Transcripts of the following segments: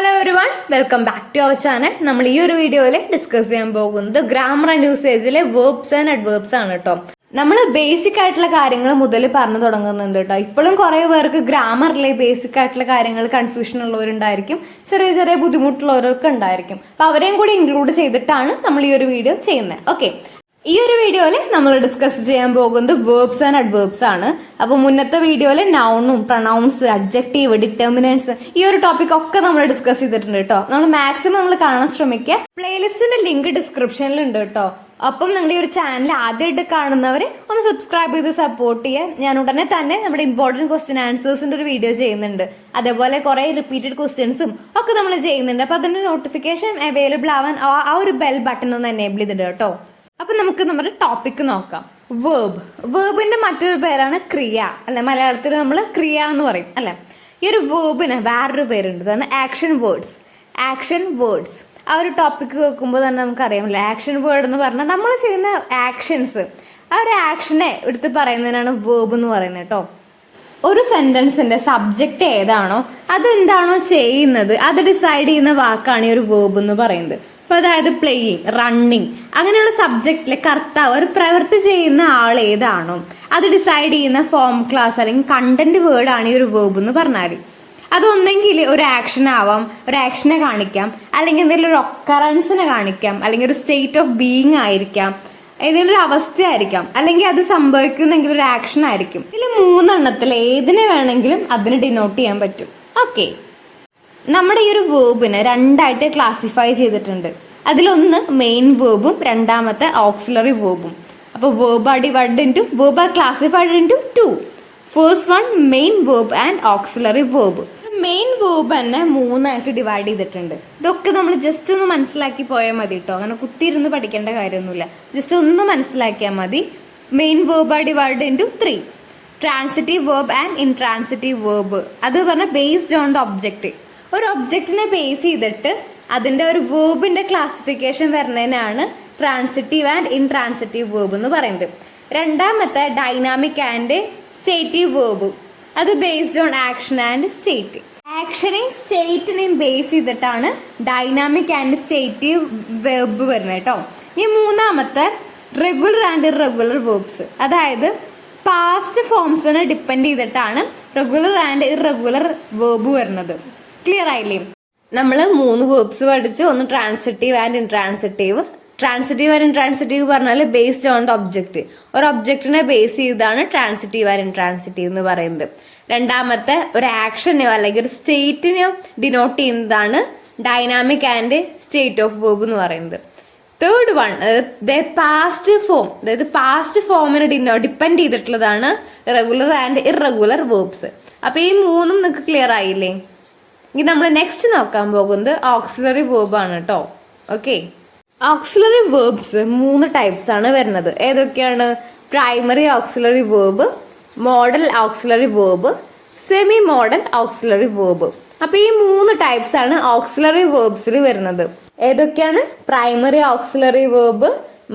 Hello everyone, welcome back to our channel. നമ്മൾ ഈ ഒരു വീഡിയോയിൽ ഡിസ്കസ് ചെയ്യാൻ പോകുന്നത് ഗ്രാമർ ആൻഡ് യൂസേജിലെ വേർബ്സ് ആൻഡ് അഡ്വേർബ്സ് ആണ് കേട്ടോ. നമ്മൾ ബേസിക് ആയിട്ടുള്ള കാര്യങ്ങൾ മുതൽ പറഞ്ഞു തുടങ്ങുന്നുണ്ട് കേട്ടോ. ഇപ്പോഴും കുറെ പേർക്ക് ഗ്രാമറിലെ ബേസിക് ആയിട്ടുള്ള കാര്യങ്ങൾ കൺഫ്യൂഷൻ ഉള്ളവരുണ്ടായിരിക്കും, ചെറിയ ചെറിയ ബുദ്ധിമുട്ടുള്ളവർക്ക് ഉണ്ടായിരിക്കും. അപ്പൊ അവരെയും കൂടി ഇൻക്ലൂഡ് ചെയ്തിട്ടാണ് നമ്മൾ ഈ ഒരു വീഡിയോ ചെയ്യുന്നത്. ഓക്കെ, ഈ ഒരു വീഡിയോയിൽ നമ്മൾ ഡിസ്കസ് ചെയ്യാൻ പോകുന്നത് വേർബ്സ് ആൻഡ് അഡ്വേർബ്സ് ആണ്. അപ്പൊ മുന്നത്തെ വീഡിയോയിൽ നൗണും പ്രൊനൗൺസ്, അഡ്ജക്റ്റീവ്, ഡിറ്റർമിനൻസ് ഈ ഒരു ടോപ്പിക് ഒക്കെ നമ്മൾ ഡിസ്കസ് ചെയ്തിട്ടുണ്ട് കേട്ടോ. നമ്മൾ മാക്സിമം നമ്മൾ കാണാൻ ശ്രമിക്കുക. പ്ലേലിസ്റ്റിന്റെ ലിങ്ക് ഡിസ്ക്രിപ്ഷനിൽ ഉണ്ട് കേട്ടോ. അപ്പം നിങ്ങളുടെ ഈ ഒരു ചാനൽ ആദ്യമായിട്ട് കാണുന്നവർ ഒന്ന് സബ്സ്ക്രൈബ് ചെയ്ത് സപ്പോർട്ട് ചെയ്യാൻ. ഞാൻ ഉടനെ തന്നെ നമ്മുടെ ഇമ്പോർട്ടൻറ്റ് ക്വസ്റ്റ്യൻ ആൻസേഴ്സിന്റെ ഒരു വീഡിയോ ചെയ്യുന്നുണ്ട്. അതേപോലെ കുറെ റിപ്പീറ്റഡ് ക്വസ്റ്റ്യൻസും ഒക്കെ നമ്മൾ ചെയ്യുന്നുണ്ട്. അപ്പൊ അതിന്റെ നോട്ടിഫിക്കേഷൻ അവൈലബിൾ ആവാൻ ആ ഒരു ബെൽ ബട്ടൺ ഒന്ന് എനേബിൾ ചെയ്തിട്ട് കേട്ടോ. അപ്പൊ നമുക്ക് നമ്മുടെ ടോപ്പിക് നോക്കാം. വേർബിന്റെ മറ്റൊരു പേരാണ് ക്രിയ അല്ലെ. മലയാളത്തിൽ നമ്മൾ ക്രിയ എന്ന് പറയും അല്ലെ. ഈ ഒരു വേർബിന് വേറൊരു പേരുണ്ട്, അതാണ് ആക്ഷൻ വേർഡ്സ്. ആ ഒരു ടോപ്പിക് കേൾക്കുമ്പോൾ തന്നെ നമുക്കറിയാമല്ലോ, ആക്ഷൻ വേർഡ് എന്ന് പറഞ്ഞാൽ നമ്മൾ ചെയ്യുന്ന ആക്ഷൻസ്, ആ ഒരു ആക്ഷനെ എടുത്ത് പറയുന്നതിനാണ് വേർബ് എന്ന് പറയുന്നത് കേട്ടോ. ഒരു സെന്റൻസിന്റെ സബ്ജക്റ്റ് ഏതാണോ അതെന്താണോ ചെയ്യുന്നത് അത് ഡിസൈഡ് ചെയ്യുന്ന വാക്കാണ് ഈ ഒരു വേർബ് എന്ന് പറയുന്നത്. അപ്പൊ അതായത് പ്ലേയിങ്, റണ്ണിങ് അങ്ങനെയുള്ള സബ്ജക്റ്റിലെ കർത്താവ്, ഒരു പ്രവൃത്തി ചെയ്യുന്ന ആൾ ഏതാണോ അത് ഡിസൈഡ് ചെയ്യുന്ന ഫോം ക്ലാസ് അല്ലെങ്കിൽ കണ്ടന്റ് വേർഡ് ആണ് ഈ ഒരു വേർബ് എന്ന് പറഞ്ഞാൽ. അതൊന്നെങ്കിൽ ഒരു ആക്ഷൻ ആവാം, ഒരു ആക്ഷനെ കാണിക്കാം, അല്ലെങ്കിൽ എന്തെങ്കിലും ഒരു ഒക്കറൻസിനെ കാണിക്കാം, അല്ലെങ്കിൽ ഒരു സ്റ്റേറ്റ് ഓഫ് ബീയിങ് ആയിരിക്കാം, ഏതെങ്കിലും ഒരു അവസ്ഥയായിരിക്കാം, അല്ലെങ്കിൽ അത് സംഭവിക്കുന്നെങ്കിൽ ഒരു ആക്ഷൻ ആയിരിക്കും. ഇതിൽ മൂന്നെണ്ണത്തിൽ ഏതിനെ വേണമെങ്കിലും അതിന് ഡിനോട്ട് ചെയ്യാൻ പറ്റും. ഓക്കെ, നമ്മുടെ ഈ ഒരു വേർബിനെ രണ്ടായിട്ട് ക്ലാസിഫൈ ചെയ്തിട്ടുണ്ട്. അതിലൊന്ന് മെയിൻ വേർബും രണ്ടാമത്തെ ഓക്സിലറി വേർബും. അപ്പോൾ verb are divided into verb are classified into two. First one main verb and auxiliary verb. Main verb തന്നെ മൂന്നായിട്ട് ഡിവൈഡ് ചെയ്തിട്ടുണ്ട്. ഇതൊക്കെ നമ്മൾ ജസ്റ്റ് ഒന്ന് മനസ്സിലാക്കി പോയാൽ മതി കേട്ടോ. അങ്ങനെ കുത്തിയിരുന്ന് പഠിക്കേണ്ട കാര്യമൊന്നുമില്ല, ജസ്റ്റ് ഒന്ന് മനസ്സിലാക്കിയാൽ മതി. Main verb are divided into 3. Transitive verb and intransitive verb. അത് പറഞ്ഞാൽ ബേസ്ഡ് ഓൺ ദ ഒബ്ജക്റ്റ്. ഒരു ഒബ്ജക്റ്റിനെ ബേസ് ചെയ്തിട്ട് അതിന്റെ ഒരു വേർബിന്റെ ക്ലാസിഫിക്കേഷൻ വരുന്നതിനാണ് ട്രാൻസിറ്റീവ് ആൻഡ് ഇൻട്രാൻസിറ്റീവ് വേർബ് എന്ന് പറയുന്നത്. രണ്ടാമത്തെ ഡൈനാമിക് ആൻഡ് സ്റ്റേറ്റീവ് വേർബ്. അത് based on action and state. ആക്ഷനെയും സ്റ്റേറ്റിനെയും ബേസ് ചെയ്തിട്ടാണ് ഡൈനാമിക് ആൻഡ് സ്റ്റേറ്റീവ് വേർബ് വരുന്നത് കേട്ടോ. ഈ മൂന്നാമത്തെ റെഗുലർ ആൻഡ് ഇറഗുലർ വേർബ്സ്. അതായത് പാസ്റ്റ് ഫോംസിനെ ഡിപ്പെൻഡ് ചെയ്തിട്ടാണ് റെഗുലർ ആൻഡ് ഇറഗുലർ വേർബ് വരുന്നത്. ക്ലിയർ ആയില്ലേ? നമ്മൾ 3 വേർബ്സ് പഠിച്ചു. ഒന്ന് transitive and intransitive. Transitive and intransitive പറഞ്ഞാൽ ബേസ്ഡ് ഓൺ ദ ഒബ്ജക്റ്റ്. ഒരു ഒബ്ജക്റ്റിനെ ബേസ് ചെയ്താണ് ട്രാൻസിറ്റീവ് ആൻഡ് ഇൻട്രാൻസിറ്റീവ് എന്ന് പറയുന്നത്. രണ്ടാമത്തെ ഒരു ആക്ഷനെയോ അല്ലെങ്കിൽ ഒരു സ്റ്റേറ്റിനെയോ ഡിനോട്ട് ചെയ്യുന്നതാണ് dynamic and state of verb എന്ന് പറയുന്നത്. തേർഡ് വൺ പാസ്റ്റ് ഫോം, അതായത് പാസ്റ്റ് ഫോമിനെ ഡിപ്പെൻഡ് ചെയ്തിട്ടുള്ളതാണ് റെഗുലർ ആൻഡ് ഇറഗുലർ വേർബ്സ്. അപ്പൊ ഈ മൂന്നും നിങ്ങൾക്ക് ക്ലിയർ ആയില്ലേ? ഇനി നമ്മൾ നെക്സ്റ്റ് നോക്കാൻ പോകുന്നത് ഓക്സിലറി വേർബ് ആണ് കേട്ടോ. ഓക്കെ, ഓക്സിലറി വേർബ്സ് 3 ടൈപ്സ് ആണ് വരുന്നത്. ഏതൊക്കെയാണ്? Primary auxiliary verb, modal auxiliary verb, semi modal auxiliary verb. അപ്പൊ ഈ 3 ടൈപ്സ് ആണ് ഓക്സിലറി വേർബ്സിൽ വരുന്നത്. ഏതൊക്കെയാണ്? Primary auxiliary verb,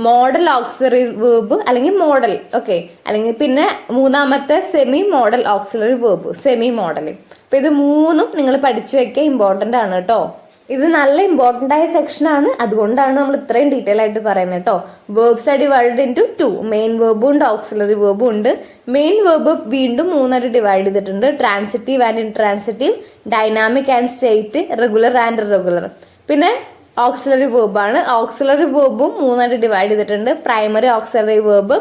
modal auxiliary verb അല്ലെങ്കിൽ മോഡൽ. ഓക്കെ, അല്ലെങ്കിൽ പിന്നെ മൂന്നാമത്തെ semi modal auxiliary verb, semi model. അപ്പൊ ഇത് 3ഉം നിങ്ങൾ പഠിച്ചു വെക്കുക, ഇമ്പോർട്ടന്റ് ആണ് കേട്ടോ. ഇത് നല്ല ഇമ്പോർട്ടന്റ് ആയ സെക്ഷൻ ആണ്, അതുകൊണ്ടാണ് നമ്മൾ ഇത്രയും ഡീറ്റെയിൽ ആയിട്ട് പറയുന്നത് കേട്ടോ. Verbs are divided into 2. Main വേർബും ഉണ്ട്, ഓക്സിലറി വേർബും ഉണ്ട്. മെയിൻ വേർബ് വീണ്ടും 3ആയിട്ട് ഡിവൈഡ് ചെയ്തിട്ടുണ്ട്. Transitive and intransitive, dynamic and state, regular and irregular. പിന്നെ ഓക്സിലറി വേർബാണ്. ഓക്സിലറി വേർബും 3ആയിട്ട് ഡിവൈഡ് ചെയ്തിട്ടുണ്ട്. Primary auxiliary verb,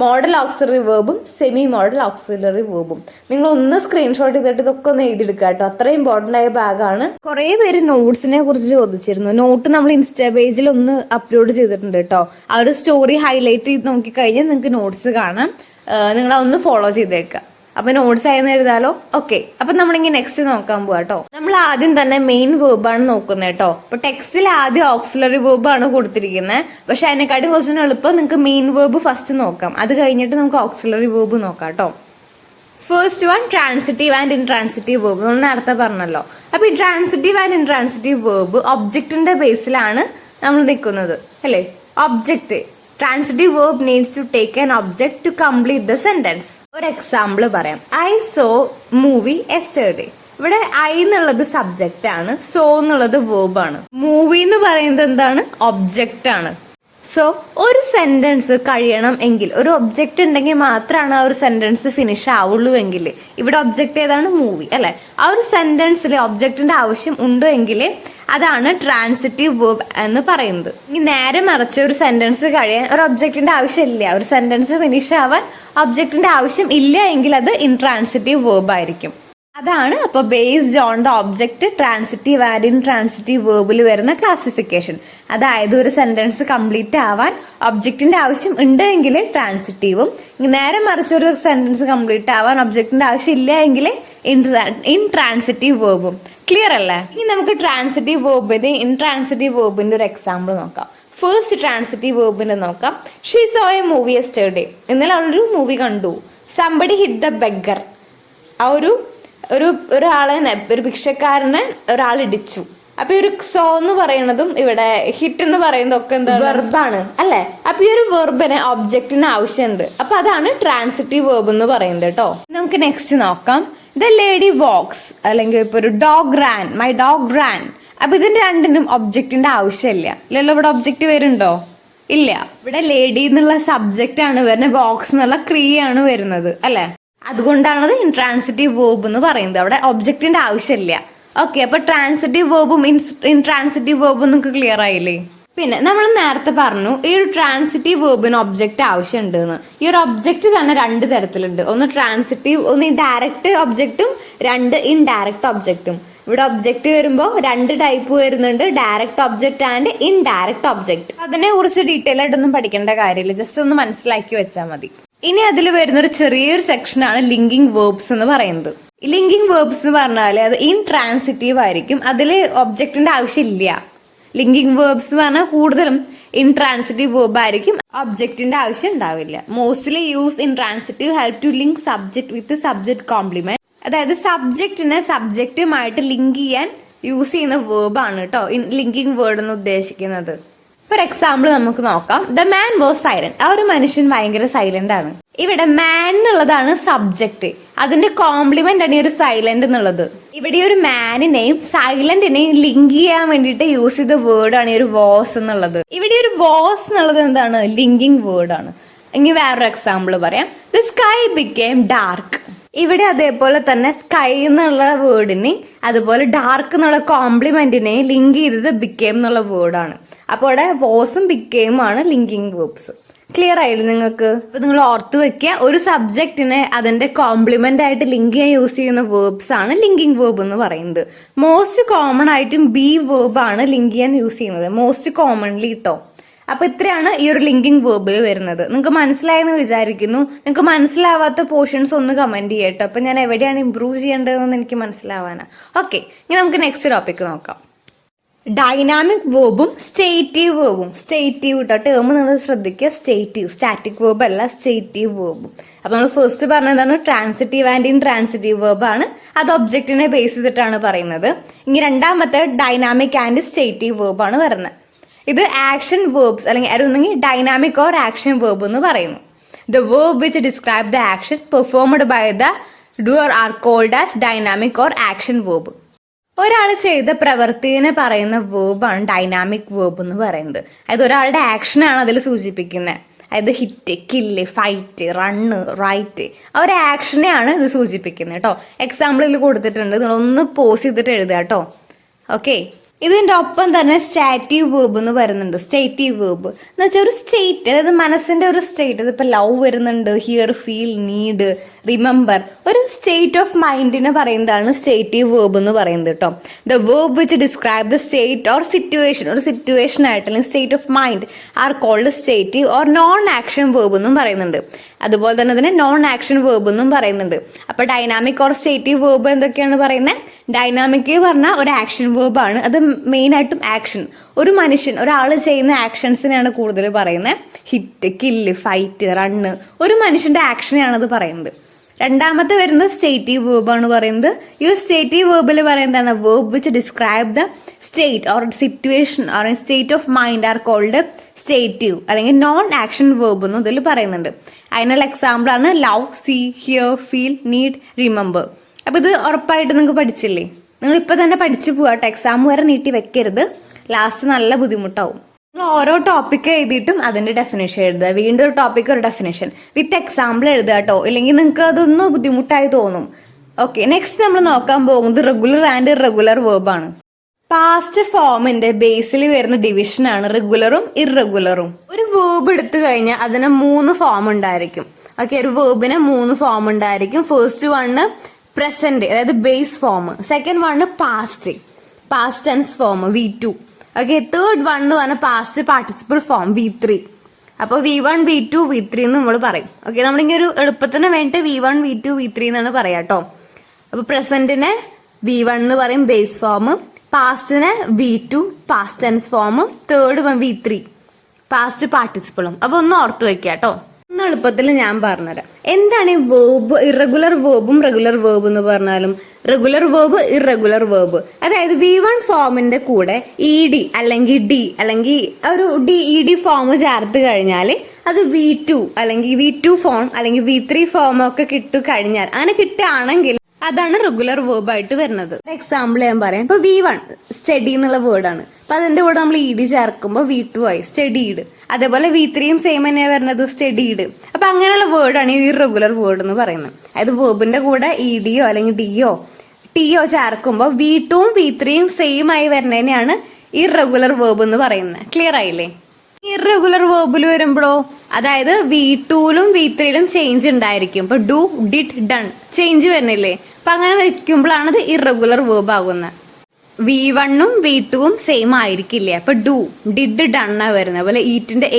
modal auxiliary വേർബും, സെമി മോഡൽ ഓക്സിലറി വേർബും. നിങ്ങൾ ഒന്ന് സ്ക്രീൻഷോട്ട് ചെയ്തിട്ട് ഇതൊക്കെ ഒന്ന് എഴുതിയെടുക്കുക കേട്ടോ. അത്ര ഇമ്പോർട്ടന്റ് ആയ ഭാഗമാണ്. കുറെ പേര് നോട്ട്സിനെ കുറിച്ച് ചോദിച്ചിരുന്നു. നോട്ട് നമ്മൾ ഇൻസ്റ്റാ പേജിൽ ഒന്ന് അപ്ലോഡ് ചെയ്തിട്ടുണ്ട് കേട്ടോ. ആ ഒരു സ്റ്റോറി ഹൈലൈറ്റ് ചെയ്ത് നോക്കിക്കഴിഞ്ഞാൽ നിങ്ങൾക്ക് നോട്ട്സ് കാണാം. നിങ്ങൾ ഒന്ന് ഫോളോ ചെയ്തേക്കുക. അപ്പൊ നോട്ട്സ് ആയെന്ന് എഴുതാലോ. ഓക്കെ, അപ്പൊ നമ്മളിങ്ങനെ നെക്സ്റ്റ് നോക്കാൻ പോവാ കേട്ടോ. നമ്മൾ ആദ്യം തന്നെ മെയിൻ വേർബാണ് നോക്കുന്നത് കേട്ടോ. അപ്പൊ ടെക്സ്റ്റിൽ ആദ്യം ഓക്സിലറി വേർബാണ് കൊടുത്തിരിക്കുന്നത്. പക്ഷെ അതിനെക്കാട്ടും കുറച്ചും എളുപ്പം നിങ്ങൾക്ക് മെയിൻ വേർബ് ഫസ്റ്റ് നോക്കാം. അത് കഴിഞ്ഞിട്ട് നമുക്ക് ഓക്സിലറി വേർബ് നോക്കാം കേട്ടോ. First one transitive and intransitive verb. നമ്മൾ നേരത്തെ പറഞ്ഞല്ലോ. അപ്പൊ ഈ ട്രാൻസിറ്റീവ് ആൻഡ് ഇൻട്രാൻസിറ്റീവ് വേർബ് ഒബ്ജക്റ്റിന്റെ ബേസിലാണ് നമ്മൾ നിൽക്കുന്നത് അല്ലേ. Object. Transitive verb needs to take an object to complete the sentence. ഒരു എക്സാമ്പിൾ പറയാം. I saw movie yesterday. ഇവിടെ ഐ എന്നുള്ളത് സബ്ജക്റ്റ് ആണ്, സോ എന്നുള്ളത് വേർബ് ആണ്. മൂവി എന്ന് പറയുന്നത് എന്താണ്? ഒബ്ജക്റ്റ് ആണ്. സോ ഒരു സെന്റൻസ് കഴിയണം എങ്കിൽ ഒരു ഒബ്ജക്റ്റ് ഉണ്ടെങ്കിൽ മാത്രമാണ് ആ ഒരു സെന്റൻസ് ഫിനിഷ് ആവുള്ളൂ എങ്കിൽ, ഇവിടെ ഒബ്ജക്റ്റ് ഏതാണ്? മൂവി അല്ലെ. ആ ഒരു സെന്റൻസിൽ ഒബ്ജക്റ്റിന്റെ ആവശ്യം ഉണ്ടോ എങ്കിൽ അതാണ് ട്രാൻസിറ്റീവ് വേർബ് എന്ന് പറയുന്നത്. ഇനി നേരെ മറിച്ച് ഒരു സെന്റൻസ് കഴിയാൻ ഒരു ഒബ്ജക്റ്റിന്റെ ആവശ്യമില്ല, ഒരു സെന്റൻസ് ഫിനിഷ് ആവാൻ ഒബ്ജക്റ്റിന്റെ ആവശ്യം ഇല്ല എങ്കിൽ അത് ഇൻട്രാൻസിറ്റീവ് വേർബ് ആയിരിക്കും. അതാണ് അപ്പോൾ based on the object transitive and intransitive വേർബിൽ വരുന്ന ക്ലാസിഫിക്കേഷൻ. അതായത് ഒരു സെന്റൻസ് കംപ്ലീറ്റ് ആവാൻ ഒബ്ജക്റ്റിന്റെ ആവശ്യം ഉണ്ട് എങ്കിൽ ട്രാൻസിറ്റീവും, നേരെ മറിച്ച് ഒരു സെന്റൻസ് കംപ്ലീറ്റ് ആവാൻ ഒബ്ജക്റ്റിന്റെ ആവശ്യം ഇല്ല എങ്കിൽ ഇൻട്രാൻസിറ്റീവ് വേർബും. ക്ലിയർ അല്ലേ? ഇനി നമുക്ക് ട്രാൻസിറ്റീവ് വേർബിന്റെ ഇൻട്രാൻസിറ്റീവ് വേർബിന്റെ ഒരു എക്സാമ്പിൾ നോക്കാം. ഫസ്റ്റ് ട്രാൻസിറ്റീവ് വേർബിന്റെ നോക്കാം. She so A movie yesterday. ഇന്നലെ അവളൊരു മൂവി കണ്ടു. Somebody hit the beggar. ആ ഒരാളെ, ഒരു ഭിക്ഷക്കാരനെ ഒരാൾ ഇടിച്ചു. അപ്പൊ ഈ ഒരു സോ എന്ന് പറയുന്നതും ഇവിടെ ഹിറ്റ് എന്ന് പറയുന്നതും ഒക്കെ എന്താ? വെർബാണ് അല്ലെ. അപ്പൊ ഈ ഒരു വെർബിന് ഒബ്ജക്റ്റിന് ആവശ്യമുണ്ട്. അപ്പൊ അതാണ് ട്രാൻസിറ്റീവ് വേർബ് എന്ന് പറയുന്നത് കേട്ടോ. നമുക്ക് നെക്സ്റ്റ് നോക്കാം. ദ ലേഡി വാക്സ്, അല്ലെങ്കിൽ ഇപ്പൊ ഒരു dog ran, my dog ran. അപ്പൊ ഇതിന്റെ രണ്ടിനും ഒബ്ജക്റ്റിന്റെ ആവശ്യമില്ല. ഇല്ലല്ലോ, ഇവിടെ ഒബ്ജക്റ്റ് വരുന്നുണ്ടോ? ഇല്ല. ഇവിടെ ലേഡി എന്നുള്ള സബ്ജക്റ്റ് ആണ് വരുന്നത്, വാക്സ് എന്നുള്ള ക്രിയയാണ് വരുന്നത് അല്ലെ. അതുകൊണ്ടാണത് ഇൻട്രാൻസിറ്റീവ് വേർബ് എന്ന് പറയുന്നത്. അവിടെ ഒബ്ജക്റ്റിന്റെ ആവശ്യമില്ല. ഓക്കെ, അപ്പൊ ട്രാൻസിറ്റീവ് വേർബും ഇൻട്രാൻസിറ്റീവ് വേർബും നിങ്ങൾക്ക് ക്ലിയർ ആയില്ലേ? പിന്നെ നമ്മൾ നേരത്തെ പറഞ്ഞു ഈ ഒരു ട്രാൻസിറ്റീവ് വേർബിന് ഒബ്ജക്റ്റ് ആവശ്യമുണ്ട് എന്ന്. ഈ ഒരു ഒബ്ജക്റ്റ് തന്നെ രണ്ട് തരത്തിലുണ്ട്. ഒന്ന് ട്രാൻസിറ്റീവ്, ഒന്ന് ഡയറക്റ്റ് ഒബ്ജക്റ്റും, രണ്ട് ഇൻഡയറക്റ്റ് ഒബ്ജക്റ്റും. ഇവിടെ ഒബ്ജക്റ്റ് വരുമ്പോൾ രണ്ട് ടൈപ്പ് വരുന്നുണ്ട്, direct object and indirect object. അതിനെ കുറിച്ച് ഡീറ്റെയിൽ ആയിട്ടൊന്നും പഠിക്കേണ്ട കാര്യമില്ല, ജസ്റ്റ് ഒന്ന് മനസ്സിലാക്കി വെച്ചാൽ മതി. ഇനി അതിൽ വരുന്നൊരു ചെറിയൊരു സെക്ഷനാണ് ലിങ്കിങ് വേർബ്സ് എന്ന് പറയുന്നത്. ലിങ്കിങ് വേർബ്സ് എന്ന് പറഞ്ഞാൽ അത് ഇൻട്രാൻസിറ്റീവ് ആയിരിക്കും, അതിൽ ഒബ്ജക്റ്റിന്റെ ആവശ്യമില്ല. ലിങ്കിങ് വേർബ്സ് എന്ന് പറഞ്ഞാൽ കൂടുതലും ഇൻട്രാൻസിറ്റീവ് വേർബ് ആയിരിക്കും, ഒബ്ജക്റ്റിന്റെ ആവശ്യം ഉണ്ടാവില്ല. Mostly use intransitive help to link subject with subject complement. അതായത് സബ്ജക്റ്റിനെ സബ്ജക്റ്റുമായിട്ട് ലിങ്ക് ചെയ്യാൻ യൂസ് ചെയ്യുന്ന വേർബ് ആണ് കേട്ടോ ലിങ്കിങ് വേർഡ് എന്ന് ഉദ്ദേശിക്കുന്നത്. ഫോർ എക്സാമ്പിൾ നമുക്ക് നോക്കാം. The man was silent. ആ ഒരു മനുഷ്യൻ ഭയങ്കര സൈലന്റ് ആണ്. ഇവിടെ മാൻ എന്നുള്ളതാണ് സബ്ജക്റ്റ്, അതിന്റെ കോംപ്ലിമെന്റ് ആണ് ഈ ഒരു സൈലന്റ് എന്നുള്ളത്. ഇവിടെ ഒരു മാനിനെയും സൈലന്റിനെയും ലിങ്ക് ചെയ്യാൻ വേണ്ടിയിട്ട് യൂസ് ചെയ്ത വേർഡ് ആണ് ഈ ഒരു വാസ് എന്നുള്ളത്. ഇവിടെ ഒരു വാസ് എന്നുള്ളത് എന്താണ്? ലിങ്കിങ് വേർഡ് ആണ്. ഇനി വേറൊരു എക്സാമ്പിൾ പറയാം. The sky became dark. ഇവിടെ അതേപോലെ തന്നെ സ്കൈ എന്നുള്ള വേർഡിനെ അതുപോലെ ഡാർക്ക് എന്നുള്ള കോംപ്ലിമെന്റിനെ ലിങ്ക് ചെയ്തത് ബിക്കേം എന്നുള്ള വേർഡാണ്. അപ്പോൾ ഇവിടെ വാസും ബിക്കേമും ആണ് ലിങ്കിങ് വേർബ്സ്. ക്ലിയർ ആയില്ലേ നിങ്ങൾക്ക്? അപ്പൊ നിങ്ങൾ ഓർത്ത് വെക്കുക, ഒരു സബ്ജക്റ്റിനെ അതിന്റെ കോംപ്ലിമെന്റ് ആയിട്ട് ലിങ്ക് ചെയ്യാൻ യൂസ് ചെയ്യുന്ന വേർബ്സ് ആണ് ലിങ്കിങ് വേർബ് എന്ന് പറയുന്നത്. മോസ്റ്റ് കോമൺ ആയിട്ടും ബി വേർബ് ആണ് ലിങ്ക് ചെയ്യാൻ യൂസ് ചെയ്യുന്നത്, മോസ്റ്റ് കോമൺലി കേട്ടോ. അപ്പൊ ഇത്രയാണ് ഈ ഒരു ലിങ്കിങ് വേർബ് വരുന്നത്. നിങ്ങൾക്ക് മനസ്സിലായെന്ന് വിചാരിക്കുന്നു. നിങ്ങൾക്ക് മനസ്സിലാവാത്ത പോർഷൻസ് ഒന്ന് കമന്റ് ചെയ്യട്ടോ. അപ്പൊ ഞാൻ എവിടെയാണ് ഇംപ്രൂവ് ചെയ്യേണ്ടതെന്ന് എനിക്ക് മനസ്സിലാവാനാ. ഓക്കെ, ഇനി നമുക്ക് നെക്സ്റ്റ് ടോപ്പിക് നോക്കാം. ഡൈനാമിക് വേർബും സ്റ്റേറ്റീവ് വേർബും. സ്റ്റേറ്റീവ് കേട്ടോ, ടേം നിങ്ങൾ ശ്രദ്ധിക്കുക. സ്റ്റേറ്റീവ്, സ്റ്റാറ്റിക് വേർബ് അല്ല, സ്റ്റേറ്റീവ് വേർബും. അപ്പൊ നമ്മൾ ഫസ്റ്റ് പറഞ്ഞതാണ് ട്രാൻസിറ്റീവ് ആൻഡ് ഇൻട്രാൻസിറ്റീവ് വേർബ് ആണ്, അത് ഒബ്ജക്റ്റിനെ ബേസ് ചെയ്തിട്ടാണ് പറയുന്നത്. ഇനി രണ്ടാമത്തെ ഡൈനാമിക് ആൻഡ് സ്റ്റേറ്റീവ് വേർബ് ആണ് വരുന്നത്. ഇത് ആക്ഷൻ വേർബ്സ് അല്ലെങ്കിൽ അതൊന്നെങ്കിൽ ഡൈനാമിക് ഓർ ആക്ഷൻ വേർബ് എന്ന് പറയുന്നു. The verb which describe the action performed by the doer are called as dynamic or action verb. ഒരാൾ ചെയ്ത പ്രവൃത്തിനെ പറയുന്ന വേർബാണ് ഡൈനാമിക് വേർബ് എന്ന് പറയുന്നത്. അതായത് ഒരാളുടെ ആക്ഷനാണ് അതിൽ സൂചിപ്പിക്കുന്നത്. അതായത് hit, kill, fight, run, write, ആ ഒരു ആക്ഷനെയാണ് ഇത് സൂചിപ്പിക്കുന്നത് കേട്ടോ. എക്സാമ്പിൾ ഇതിൽ കൊടുത്തിട്ടുണ്ട്, നിങ്ങളൊന്ന് പോസ് ചെയ്തിട്ട് എഴുതുക കേട്ടോ. ഓക്കെ, ഇതിൻ്റെ ഒപ്പം തന്നെ സ്റ്റാറ്റീവ് വേർബ് എന്ന് വരുന്നുണ്ട്. സ്റ്റേറ്റീവ് വേർബ് എന്ന് വെച്ചാൽ ഒരു സ്റ്റേറ്റ്, അതായത് മനസ്സിന്റെ ഒരു സ്റ്റേറ്റ്. ഇതിപ്പോൾ ലവ് വരുന്നുണ്ട്, ഹിയർ, ഫീൽ, നീഡ്, റിമെമ്പർ. ഒരു സ്റ്റേറ്റ് ഓഫ് മൈൻഡിനെ പറയുന്നതാണ് സ്റ്റേറ്റീവ് വേർബ് എന്ന് പറയുന്നത് കേട്ടോ. The verb which describe the state or situation, ഒരു സിറ്റുവേഷൻ ആയിട്ട് അല്ലെങ്കിൽ state of mind are called stative or non action verb എന്നും പറയുന്നുണ്ട്. അതുപോലെ തന്നെ അതിനെ നോൺ ആക്ഷൻ വേർബ് എന്നും പറയുന്നുണ്ട്. അപ്പോൾ ഡൈനാമിക് ഓർ സ്റ്റേറ്റീവ് വേർബ് എന്തൊക്കെയാണ് പറയുന്നത്? ഡൈനാമിക് പറഞ്ഞാൽ ഒരു ആക്ഷൻ വേർബ് ആണ്, അത് മെയിനായിട്ടും ആക്ഷൻ, ഒരു മനുഷ്യൻ, ഒരാൾ ചെയ്യുന്ന ആക്ഷൻസിനെയാണ് കൂടുതൽ പറയുന്നത്. ഹിറ്റ്, കില്ല്, ഫൈറ്റ്, റണ്ണ്, ഒരു മനുഷ്യന്റെ ആക്ഷനെയാണ് അത് പറയുന്നത്. രണ്ടാമത്തെ വരുന്നത് സ്റ്റേറ്റീവ് വേർബ് ആണ് പറയുന്നത്. ഈ സ്റ്റേറ്റീവ് വേർബിൽ പറയുന്നതാണ് verb which describe the state or situation or state of mind are called stative അല്ലെങ്കിൽ നോൺ ആക്ഷൻ വേർബ് എന്നും ഇതിൽ പറയുന്നുണ്ട്. അതിനുള്ള എക്സാമ്പിൾ ആണ് love, see, hear, feel, need, remember. അപ്പോൾ ഇത് ഉറപ്പായിട്ട് നിങ്ങൾക്ക് പഠിച്ചില്ലേ? നിങ്ങൾ ഇപ്പോൾ തന്നെ പഠിച്ചു പോകാട്ടോ, എക്സാം വരെ നീട്ടി വെക്കരുത്, ലാസ്റ്റ് നല്ല ബുദ്ധിമുട്ടാവും. നിങ്ങൾ ഓരോ ടോപ്പിക്ക് എഴുതിയിട്ടും അതിന്റെ ഡെഫിനേഷൻ എഴുതുക, വീണ്ടും ഒരു ടോപ്പിക്ക് ഒരു ഡെഫിനേഷൻ വിത്ത് എക്സാമ്പിൾ എഴുതുക കേട്ടോ, ഇല്ലെങ്കിൽ നിങ്ങൾക്ക് അതൊന്ന് ബുദ്ധിമുട്ടായി തോന്നും. ഓക്കെ, നെക്സ്റ്റ് നമ്മൾ നോക്കാൻ പോകുന്നത് റെഗുലർ ആൻഡ് ഇറഗുലർ വേർബ് ആണ്. പാസ്റ്റ് ഫോമിന്റെ ബേസിൽ വരുന്ന ഡിവിഷനാണ് റെഗുലറും ഇറഗുലറും. ഒരു വേർബ് എടുത്തു കഴിഞ്ഞാൽ അതിന് 3 ഫോം ഉണ്ടായിരിക്കും. ഓക്കെ, ഒരു വേർബിന് 3 ഫോം ഉണ്ടായിരിക്കും. ഫസ്റ്റ് വണ് പ്രസന്റ്, അതായത് base form. Second one past tense form V2. Okay, third one എന്ന് പറഞ്ഞാൽ പാസ്റ്റ് പാർട്ടിസിപ്പിൾ ഫോം V3. അപ്പോൾ V1 V2 V3 എന്ന് നമ്മൾ പറയും. ഓക്കെ, നമ്മളിങ്ങനെ ഒരു എളുപ്പത്തിന് വേണ്ടിയിട്ട് V1 V2 V3 എന്നാണ് പറയാം കേട്ടോ. അപ്പോൾ പ്രസന്റിനെ V1 എന്ന് പറയും ബേസ് ഫോം, പാസ്റ്റിനെ V2 past tense form, third one V3 past പാർട്ടിസിപ്പിളും. അപ്പോൾ ഒന്ന് ഓർത്ത് വെക്കുക കേട്ടോ. ഒന്ന് എളുപ്പത്തിൽ ഞാൻ പറഞ്ഞുതരാം എന്താണ് ഈ വേർബ്. ഇറഗുലർ വേർബും റെഗുലർ വേർബ് എന്ന് പറഞ്ഞാലും റെഗുലർ വേർബ് ഇറഗുലർ വേർബ്, അതായത് V1 ഫോമിന്റെ കൂടെ ED അല്ലെങ്കിൽ D അല്ലെങ്കിൽ ഒരു DED ഫോം ചേർത്ത് കഴിഞ്ഞാൽ അത് V2 അല്ലെങ്കിൽ V2 ഫോം അല്ലെങ്കിൽ V3 ഫോം ഒക്കെ കഴിഞ്ഞാൽ അങ്ങനെ കിട്ടുകയാണെങ്കിൽ അതാണ് റെഗുലർ വേർബ് ആയിട്ട് വരുന്നത്. എക്സാമ്പിൾ ഞാൻ പറയാം. ഇപ്പൊ V1 സ്റ്റഡി എന്നുള്ള വേർഡാണ്. അപ്പൊ അതിന്റെ കൂടെ നമ്മൾ ED ചേർക്കുമ്പോൾ V2 ആയി സ്റ്റഡീഡ്. അതേപോലെ V3യും സെയിം തന്നെയാണ് വരുന്നത്, സ്റ്റഡീഡ്. അപ്പൊ അങ്ങനെയുള്ള വേർഡാണ് ഈ റെഗുലർ വേർഡ് എന്ന് പറയുന്നത്. അതായത് വേർബിന്റെ കൂടെ EDയോ അല്ലെങ്കിൽ Dയോ Tയോ ചേർക്കുമ്പോൾ V2വും V3യും സെയിം ആയി വരുന്നതിനെയാണ് ഈ റെഗുലർ വേർബ് എന്ന് പറയുന്നത്. ക്ലിയർ ആയില്ലേ? ഇറഗുലർ വേർബിൽ വരുമ്പോഴോ, അതായത് V2ലും V3ലും ചേഞ്ച് ഉണ്ടായിരിക്കും. ഇപ്പൊ ഡു, ഡിഡ്, ഡൺ ചേഞ്ച് വരുന്നില്ലേ? അപ്പൊ അങ്ങനെ വെക്കുമ്പോഴാണ് ഇത് ഇറഗുലർ വേർബ് ആകുന്നത്. V1ഉം V2വും സെയിം ആയിരിക്കില്ലേ? അപ്പൊ ഡു, ഡിഡ്, ഡണ്ണാ വരുന്നത്. അതുപോലെ ഈറ്റിന്റെ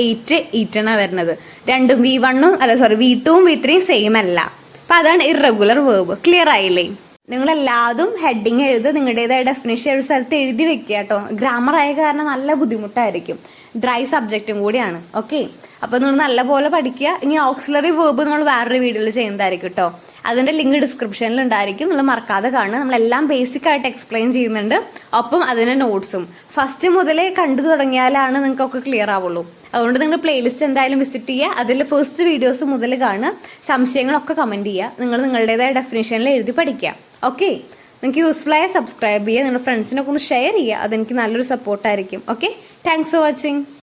ഈറ്റണാ വരുന്നത്. രണ്ടും V2വും V3യും സെയിം അല്ല. അപ്പൊ അതാണ് ഇറഗുലർ വേർബ്. ക്ലിയർ ആയില്ലേ? നിങ്ങളെല്ലാതും ഹെഡിങ് എഴുതി നിങ്ങളുടേതായ ഡെഫിനേഷൻ ഒരു സ്ഥലത്ത് എഴുതി വെക്കുക കേട്ടോ. ഗ്രാമർ ആയ കാരണം നല്ല ബുദ്ധിമുട്ടായിരിക്കും, ഡ്രൈ സബ്ജക്റ്റും കൂടിയാണ്. ഓക്കെ, അപ്പൊ നിങ്ങൾ നല്ലപോലെ പഠിക്കുക. ഇനി ഓക്സിലറി വേർബ് നമ്മൾ വേറൊരു വീഡിയോയിൽ ചെയ്യുന്നതായിരിക്കും കേട്ടോ. അതിന്റെ ലിങ്ക് ഡിസ്ക്രിപ്ഷനിൽ ഉണ്ടായിരിക്കും, നിങ്ങൾ മറക്കാതെ കാണുക. നമ്മളെല്ലാം ബേസിക് ആയിട്ട് എക്സ്പ്ലെയിൻ ചെയ്യുന്നുണ്ട്, ഒപ്പം അതിന്റെ നോട്ട്സും. ഫസ്റ്റ് മുതലേ കണ്ടു തുടങ്ങിയാലാണ് നിങ്ങൾക്കൊക്കെ ക്ലിയർ ആവുള്ളൂ. അതുകൊണ്ട് നിങ്ങൾ പ്ലേലിസ്റ്റ് എന്തായാലും വിസിറ്റ് ചെയ്യുക, അതിൽ ഫസ്റ്റ് വീഡിയോസ് മുതൽ കാണുക, സംശയങ്ങളൊക്കെ കമന്റ് ചെയ്യുക, നിങ്ങൾ നിങ്ങളുടേതായ ഡെഫിനേഷനിൽ എഴുതി പഠിക്കുക. ഓക്കെ, നിങ്ങൾക്ക് യൂസ്ഫുൾ ആയ സബ്സ്ക്രൈബ് ചെയ്യുക, നിങ്ങളുടെ ഫ്രണ്ട്സിനൊക്കെ ഒന്ന് ഷെയർ ചെയ്യുക, അതെനിക്ക് നല്ലൊരു സപ്പോർട്ടായിരിക്കും. Okay, thanks for watching.